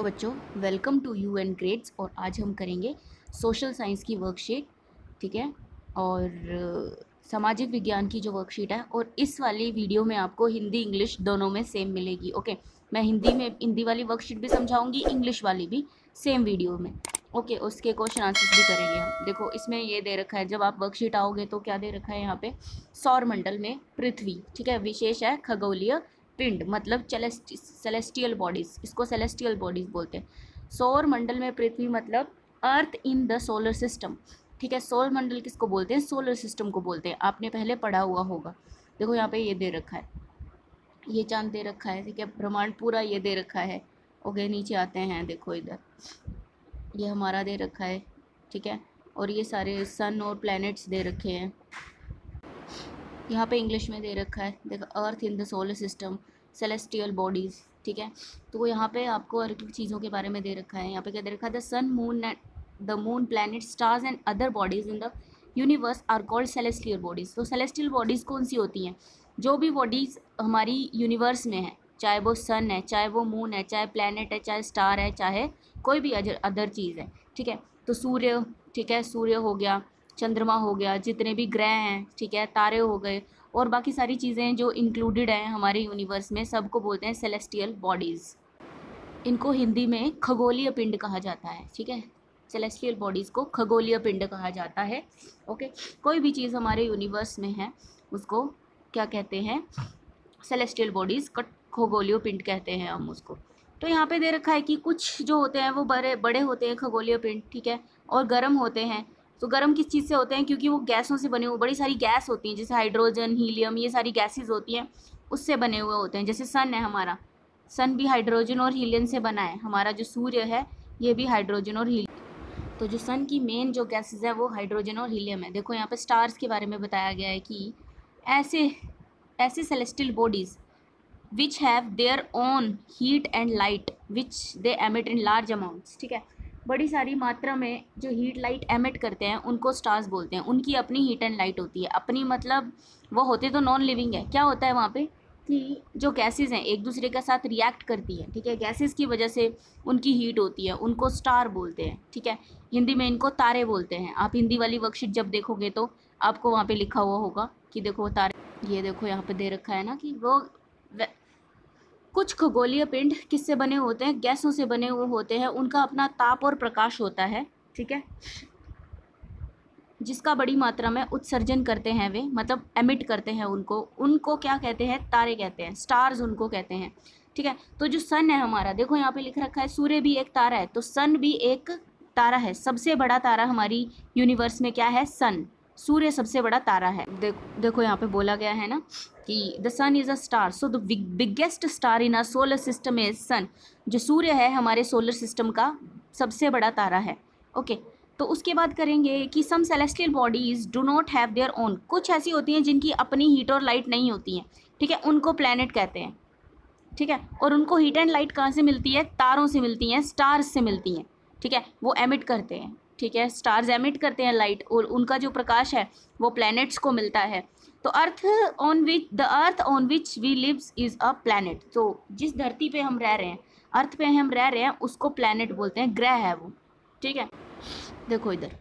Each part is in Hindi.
हेलो बच्चों, welcome to you and grades. और आज हम करेंगे सोशल साइंस की वर्कशीट, ठीक है। और सामाजिक विज्ञान की जो वर्कशीट है, और इस वाली वीडियो में आपको हिंदी इंग्लिश दोनों में सेम मिलेगी। ओके, मैं हिंदी वाली वर्कशीट भी समझाऊंगी, इंग्लिश वाली भी सेम वीडियो में। ओके, उसके क्वेश्चन आंसर्स भी करेंगे हम। देखो इसमें ये दे रखा है, जब आप वर्कशीट आओगे तो क्या दे रखा है यहाँ पे, सौर मंडल में पृथ्वी, ठीक है, विशेष है खगोलीय पिंड, मतलब सेलेस्टियल बॉडीज, इसको सेलेस्टियल बॉडीज बोलते हैं। सौर मंडल में पृथ्वी मतलब अर्थ इन द सोलर सिस्टम, ठीक है। सौर मंडल किसको बोलते हैं? सोलर सिस्टम को बोलते हैं, आपने पहले पढ़ा हुआ होगा। देखो यहाँ पे ये दे रखा है, ये चांद दे रखा है, ठीक है, ब्रह्मांड पूरा ये दे रखा है। ओके, नीचे आते हैं, देखो इधर ये हमारा दे रखा है, ठीक है। और ये सारे सन और प्लैनेट्स दे रखे हैं। यहाँ पे इंग्लिश में दे रखा है, देखो, earth in the solar system, celestial bodies, ठीक है। तो यहाँ पे आपको हर एक चीज़ों के बारे में दे रखा है। यहाँ पे क्या दे रखा है? The moon planet stars and other bodies in the universe are called celestial bodies. तो सेलेस्टियल बॉडीज़ कौन सी होती हैं? जो भी बॉडीज़ हमारी यूनिवर्स में है, चाहे वो सन है, चाहे वो मून है, चाहे प्लैनेट है, चाहे स्टार है, चाहे कोई भी अदर चीज़ है, ठीक है। तो सूर्य, ठीक है, सूर्य हो गया, चंद्रमा हो गया, जितने भी ग्रह हैं, ठीक है, तारे हो गए, और बाकी सारी चीज़ें जो इंक्लूडेड हैं हमारे यूनिवर्स में, सबको बोलते हैं सेलेस्टियल बॉडीज़। इनको हिंदी में खगोलीय पिंड कहा जाता है, ठीक है। सेलेस्टियल बॉडीज़ को खगोलीय पिंड कहा जाता है। ओके, कोई भी चीज़ हमारे यूनिवर्स में है उसको क्या कहते हैं? सेलेस्टियल बॉडीज़, खगोलीय पिंड कहते हैं हम उसको। तो यहाँ पे दे रखा है कि कुछ जो होते हैं वो बड़े बड़े होते हैं खगोलीय पिंड, ठीक है, और गर्म होते हैं। तो गर्म किस चीज़ से होते हैं? क्योंकि वो गैसों से बने हुए, बड़ी सारी गैस होती हैं, जैसे हाइड्रोजन, हीलियम, ये सारी गैसेज होती हैं, उससे बने हुए होते हैं। जैसे सन है हमारा, सन भी हाइड्रोजन और हीलियम से बना है। हमारा जो सूर्य है ये भी हाइड्रोजन और हीलियम। तो जो सन की मेन जो गैसेज है वो हाइड्रोजन और हीलियम है। देखो यहाँ पे स्टार्स के बारे में बताया गया है कि ऐसे ऐसे celestial bodies which have their own heat and light which they emit in large amounts, ठीक है। बड़ी सारी मात्रा में जो हीट लाइट एमिट करते हैं उनको स्टार्स बोलते हैं। उनकी अपनी हीट एंड लाइट होती है, अपनी मतलब वो होते तो नॉन लिविंग है। क्या होता है वहाँ पे कि जो गैसेस हैं एक दूसरे के साथ रिएक्ट करती हैं, ठीक है, गैसेस की वजह से उनकी हीट होती है, उनको स्टार बोलते हैं, ठीक है। हिंदी में इनको तारे बोलते हैं। आप हिंदी वाली वर्कशीट जब देखोगे तो आपको वहाँ पे लिखा हुआ होगा कि देखो वो तारे, ये देखो यहाँ पे दे रखा है ना कि वो कुछ खगोलीय पिंड किससे बने होते हैं? गैसों से बने हुए होते हैं। उनका अपना ताप और प्रकाश होता है, ठीक है, जिसका बड़ी मात्रा में उत्सर्जन करते हैं वे, मतलब एमिट करते हैं उनको। उनको क्या कहते हैं? तारे कहते हैं, स्टार्स उनको कहते हैं, ठीक है। तो जो सन है हमारा, देखो यहाँ पे लिख रखा है सूर्य भी एक तारा है, तो सन भी एक तारा है। सबसे बड़ा तारा हमारी यूनिवर्स में क्या है? सन। सूर्य सबसे बड़ा तारा है। देखो यहाँ पे बोला गया है ना कि the sun is a star, so the biggest star in a solar system is sun. जो सूर्य है हमारे सोलर सिस्टम का सबसे बड़ा तारा है। ओके, तो उसके बाद करेंगे कि some celestial bodies do not have their own. कुछ ऐसी होती हैं जिनकी अपनी हीट और लाइट नहीं होती हैं, ठीक है, उनको प्लैनेट कहते हैं, ठीक है। और उनको हीट एंड लाइट कहाँ से मिलती है? तारों से मिलती हैं, स्टार्स से मिलती हैं, ठीक है। वो एमिट करते हैं, ठीक है, स्टार्स एमिट करते हैं लाइट, और उनका जो प्रकाश है वो प्लैनेट्स को मिलता है। तो the earth on which we lives is a planet. तो जिस धरती पे हम रह रहे हैं, अर्थ पे हम रह रहे हैं, उसको प्लैनेट बोलते हैं, ग्रह है वो, ठीक है। देखो इधर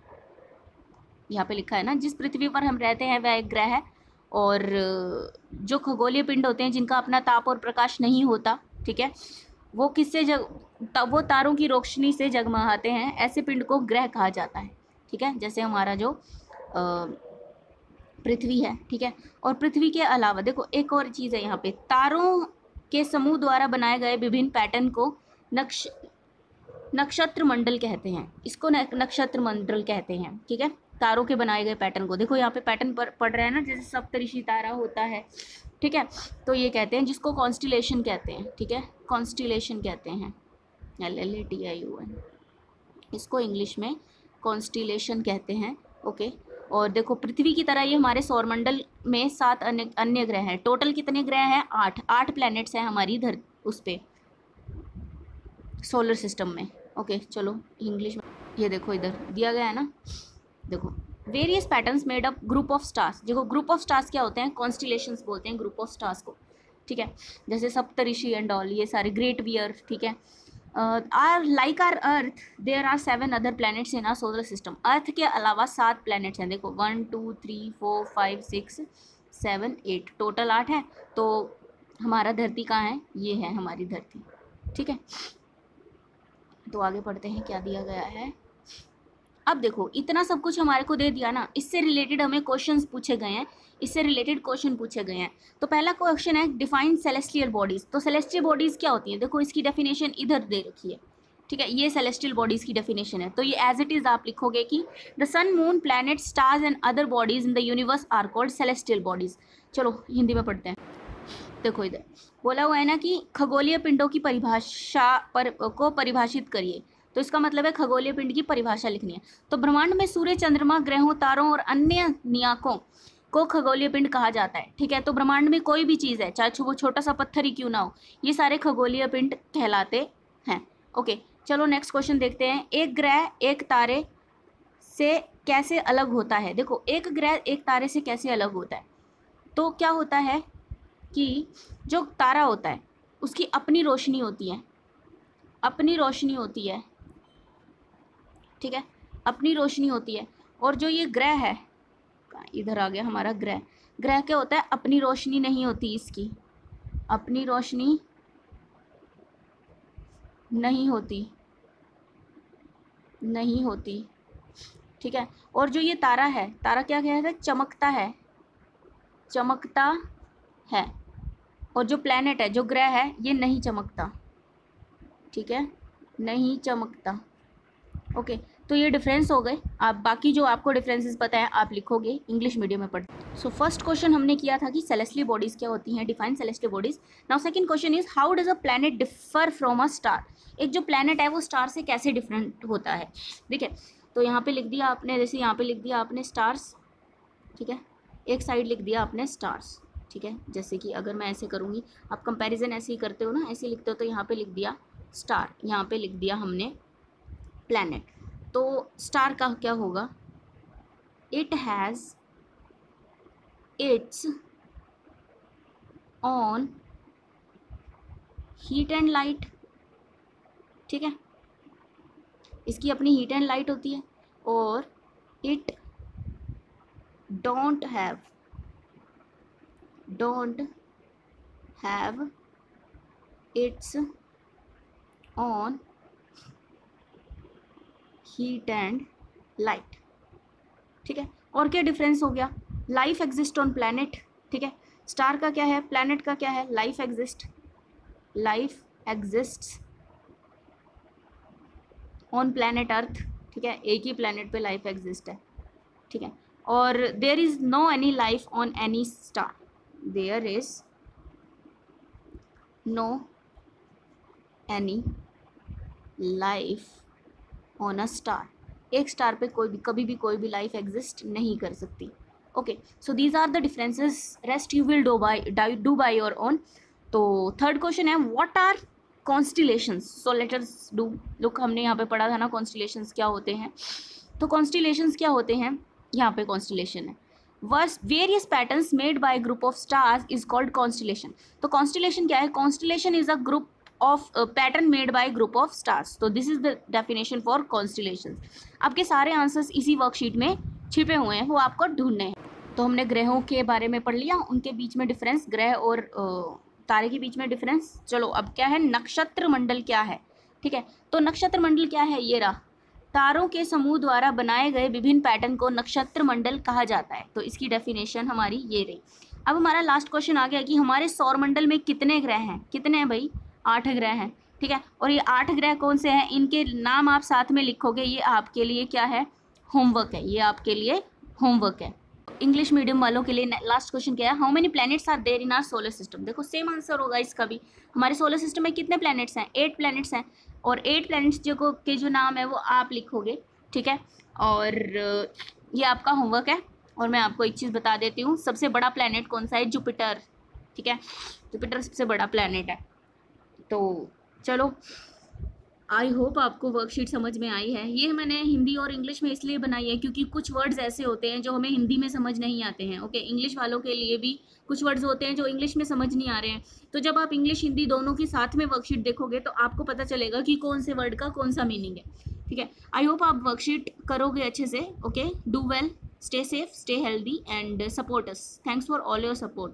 यहाँ पे लिखा है ना, जिस पृथ्वी पर हम रहते हैं वह एक ग्रह है। और जो खगोलीय पिंड होते हैं जिनका अपना ताप और प्रकाश नहीं होता, ठीक है, वो वो तारों की रोशनी से जगमगाते हैं। ऐसे पिंड को ग्रह कहा जाता है, ठीक है। जैसे हमारा जो पृथ्वी है, ठीक है। और पृथ्वी के अलावा देखो एक और चीज़ है यहाँ पे, तारों के समूह द्वारा बनाए गए विभिन्न पैटर्न को नक्षत्र मंडल कहते हैं। इसको नक्षत्र मंडल कहते हैं, ठीक है, तारों के बनाए गए पैटर्न को। देखो यहाँ पे पैटर्न पढ़ रहे हैं ना, जैसे सप्तऋषि तारा होता है, ठीक है, तो ये कहते हैं, जिसको कॉन्स्टिलेशन कहते हैं, ठीक है, कॉन्स्टिलेशन कहते हैं, LLATION, इसको इंग्लिश में कॉन्स्टिलेशन कहते हैं। ओके, और देखो पृथ्वी की तरह ही हमारे सौरमंडल में 7 अन्य ग्रह हैं। टोटल कितने ग्रह हैं? 8 प्लैनेट्स हैं हमारी उस पर सोलर सिस्टम में। ओके, चलो इंग्लिश में ये देखो इधर दिया गया है ना, देखो various patterns made up group of stars. देखो ग्रुप ऑफ स्टार्स क्या होते हैं? कॉन्स्टिलेशंस बोलते हैं ग्रुप ऑफ स्टार्स को, ठीक है। जैसे सप्तऋषि एंड ऑल, ये सारे ग्रेट बियर, ठीक है, our like our earth there are 7 other planets in our solar system. Earth के अलावा 7 प्लैनेट्स हैं। देखो 1 2 3 4 5 6 7 8 टोटल 8 है। तो हमारा धरती कहाँ है? ये है हमारी धरती। ठीक है, तो आगे पढ़ते हैं क्या दिया गया है। अब देखो इतना सब कुछ हमारे को दे दिया ना, इससे रिलेटेड हमें क्वेश्चंस पूछे गए हैं, इससे रिलेटेड क्वेश्चन पूछे गए हैं। तो पहला क्वेश्चन है डिफाइन सेलेस्टियल बॉडीज। तो सेलेस्टियल बॉडीज क्या होती है? देखो इसकी डेफिनेशन इधर दे रखी है। ठीक है, ये सेलेस्टियल बॉडीज की डेफिनेशन है। तो ये एज इट इज आप लिखोगे कि the sun moon planet stars and other bodies in the universe are called celestial bodies. चलो हिंदी में पढ़ते हैं। देखो इधर बोला हुआ है ना कि खगोलीय पिंडों की परिभाषा को परिभाषित करिए। तो इसका मतलब है खगोलीय पिंड की परिभाषा लिखनी है। तो ब्रह्मांड में सूर्य, चंद्रमा, ग्रहों, तारों और अन्य नियामकों को खगोलीय पिंड कहा जाता है। ठीक है, तो ब्रह्मांड में कोई भी चीज़ है, चाहे वो छोटा सा पत्थर ही क्यों ना हो, ये सारे खगोलीय पिंड कहलाते हैं। ओके, चलो नेक्स्ट क्वेश्चन देखते हैं। एक ग्रह एक तारे से कैसे अलग होता है? देखो एक ग्रह एक तारे से कैसे अलग होता है? तो क्या होता है कि जो तारा होता है उसकी अपनी रोशनी होती है, अपनी रोशनी होती है। ठीक है, अपनी रोशनी होती है। और जो ये ग्रह है, इधर आ गया हमारा ग्रह, ग्रह क्या होता है? अपनी रोशनी नहीं होती, इसकी अपनी रोशनी नहीं होती, नहीं होती। ठीक है, और जो ये तारा है, तारा क्या कहता है? चमकता है, चमकता है। और जो प्लैनेट है, जो ग्रह है, ये नहीं चमकता। ठीक है, नहीं चमकता। ओके, तो ये डिफरेंस हो गए। आप बाकी जो आपको डिफरेंसेस पता है आप लिखोगे, इंग्लिश मीडियम में पढ़ते। सो फर्स्ट क्वेश्चन हमने किया था कि सेलेस्टियल बॉडीज क्या होती हैं, define celestial bodies. Now second question is how does a planet differ from a star. एक जो प्लैनेट है वो स्टार से कैसे डिफरेंट होता है? देखिए, तो यहाँ पे लिख दिया आपने, जैसे यहाँ पे लिख दिया आपने स्टार्स। ठीक है, एक साइड लिख दिया आपने स्टार्स। ठीक है, जैसे कि अगर मैं ऐसे करूँगी, आप कंपैरिजन ऐसे ही करते हो ना, ऐसे लिखते हो, तो यहाँ पे लिख दिया स्टार, यहाँ पे लिख दिया हमने प्लैनेट। तो स्टार का क्या होगा? It has its on heat and light. ठीक है, इसकी अपनी हीट एंड लाइट होती है। और it don't have it's on heat and light. ठीक है, और क्या डिफरेंस हो गया? Life exist on planet. ठीक है, स्टार का क्या है, प्लैनेट का क्या है? Life exist, life exists on planet earth. ठीक है, एक ही प्लैनेट पे लाइफ एग्जिस्ट है। ठीक है, और there is no any life on any star, there is no any life on a star. एक स्टार पे कोई भी कभी भी कोई भी लाइफ एग्जिस्ट नहीं कर सकती। Okay, so these are the differences, rest you will do by your own. तो थर्ड क्वेश्चन है what are constellations. So let us do look, हमने यहाँ पे पढ़ा था ना कॉन्स्टिलेशंस क्या होते हैं। तो कॉन्स्टिलेशंस क्या होते हैं? यहाँ पे कॉन्स्टिलेशन है verse various patterns made by group of stars is called constellation. तो कॉन्स्टिलेशन क्या है? Constellation is a group of pattern made by group of stars. तो this is the definition for constellations. आपके सारे आंसर्स इसी वर्कशीट में छिपे हुए हैं, वो आपको ढूंढने हैं। तो हमने ग्रहों के बारे में पढ़ लिया, उनके बीच में डिफरेंस, ग्रह और तारे के बीच में डिफरेंस। चलो अब क्या है, नक्षत्र मंडल क्या है? ठीक है, तो नक्षत्र मंडल क्या है? ये रहा, तारों के समूह द्वारा बनाए गए विभिन्न पैटर्न को नक्षत्र मंडल कहा जाता है। तो इसकी डेफिनेशन हमारी ये रही। अब हमारा लास्ट क्वेश्चन आ गया कि हमारे सौर मंडल में कितने ग्रह हैं? कितने हैं भाई? 8 ग्रह हैं। ठीक है, और ये 8 ग्रह कौन से हैं? इनके नाम आप साथ में लिखोगे। ये आपके लिए क्या है? होमवर्क है, ये आपके लिए होमवर्क है। इंग्लिश मीडियम वालों के लिए लास्ट क्वेश्चन क्या है? How many planets are there in our solar system. देखो सेम आंसर होगा इसका भी। हमारे सोलर सिस्टम में कितने प्लैनेट्स हैं? 8 प्लैनेट्स हैं। और 8 प्लैनेट्स जो के जो नाम है वो आप लिखोगे। ठीक है, और ये आपका होमवर्क है। और मैं आपको एक चीज़ बता देती हूँ, सबसे बड़ा प्लैनेट कौन सा है? जुपिटर। ठीक है, जुपिटर सबसे बड़ा प्लैनेट है। तो चलो आई होप आपको वर्कशीट समझ में आई है। ये मैंने हिंदी और इंग्लिश में इसलिए बनाई है क्योंकि कुछ वर्ड्स ऐसे होते हैं जो हमें हिंदी में समझ नहीं आते हैं। ओके, इंग्लिश वालों के लिए भी कुछ वर्ड्स होते हैं जो इंग्लिश में समझ नहीं आ रहे हैं। तो जब आप इंग्लिश हिंदी दोनों की साथ में वर्कशीट देखोगे तो आपको पता चलेगा कि कौन से वर्ड का कौन सा मीनिंग है। ठीक है, आई होप आप वर्कशीट करोगे अच्छे से। Okay, do well, stay safe, stay healthy and support us. Thanks for all your support.